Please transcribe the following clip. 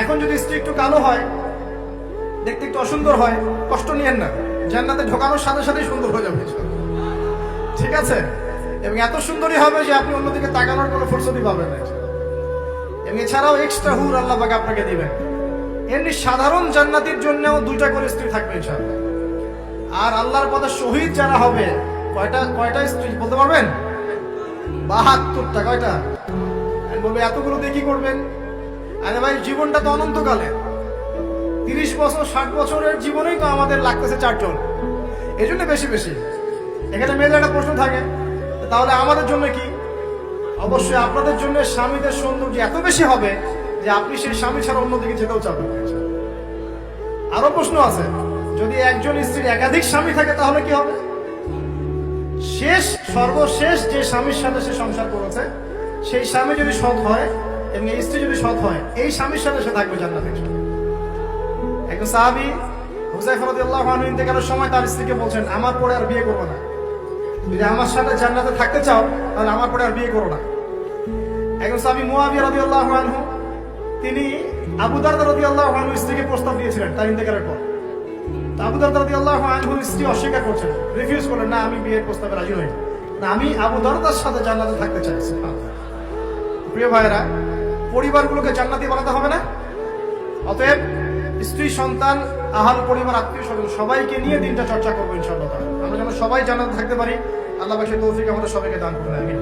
এখন যদি স্ত্রী একটু কালো হয়, দেখতে একটু অসুন্দর হয়, কষ্ট নিয়েন না, জান্নাতে ঢোকানোর সাথে সাথেই সুন্দর হয়ে যাবে, ঠিক আছে? এবং এত সুন্দরই হবে যে আপনি অন্যদিকে তাকানোর কোনো ফুরসতই পাবেন না। এবং এছাড়াও এক্সট্রা হুর আল্লাহ পাক আপনাকে দিবেন। এমনি সাধারণ জান্নাতির জন্যও 2টা করে স্ত্রী থাকবে ইনশাআল্লাহ। আর আল্লাহর পথে শহীদ যারা হবে, কয়টা স্ত্রী বলতে পারবেন? 72টা। কয়টা? আমি বলবো এতগুলো দিয়ে কি করবেন? আরে ভাই, জীবনটা তো অনন্তকালে, 30 বছর 60 বছরের জীবনেই তো আমাদের লাগতেছে 4 জন, এই জন্য বেশি বেশি। এখানে মেয়েদের একটা প্রশ্ন থাকে, তাহলে আমাদের জন্য কি? অবশ্যই আপনাদের জন্য স্বামীদের সৌন্দর্য এত বেশি হবে যে আপনি সেই স্বামী ছাড়া অন্যদিকে যেতেও চাবেন। আরো প্রশ্ন আছে, যদি একজন স্ত্রীর একাধিক স্বামী থাকে তাহলে কি হবে? সর্বশেষ যে স্বামীর সাথে সে সংসার করেছে, সেই স্বামী যদি সৎ হয় এবং এই স্ত্রী যদি সৎ হয়, এই স্বামীর সাথে সে থাকবে জান্নাতে। একজন সাহাবী হুযায়ফা রাদিয়াল্লাহু আনহু ইন্তেকালের সময় তার স্ত্রীকে বলছেন, আমার পরে আর বিয়ে করবো না, যদি আমার সাথে জান্নাতে থাকতে চাও তাহলে আমার পরে আর বিয়ে করো না। একজন সাহাবী মুআবিয়া রাদিয়াল্লাহু আনহু, তিনি আবু দারদা রাদিয়াল্লাহু আনহুর স্ত্রীকে প্রস্তাব দিয়েছিলেন তার ইন্তেকালের পর। আবু দারদা রাদিয়াল্লাহু আনহুর স্ত্রী অস্বীকার করছেন, রিফিউজ করলেন, না আমি বিয়ের প্রস্তাবে রাজি হই না, আমি আবু দারদার সাথে জান্নাতে থাকতে চাই। প্রিয় ভাইরা, পরিবারগুলোকে জান্নাতি বানাতে হবে না? অতএব স্ত্রী, সন্তান, আহাল পরিবার, আত্মীয় স্বজন সবাইকে নিয়ে দিনটা চর্চা করবো ইনশাআল্লাহ। আমরা যেন সবাই জান্নাতে থাকতে পারি, আল্লাহ পাক সেই তৌফিক আমাদের সবাইকে দান করুন। আমিন।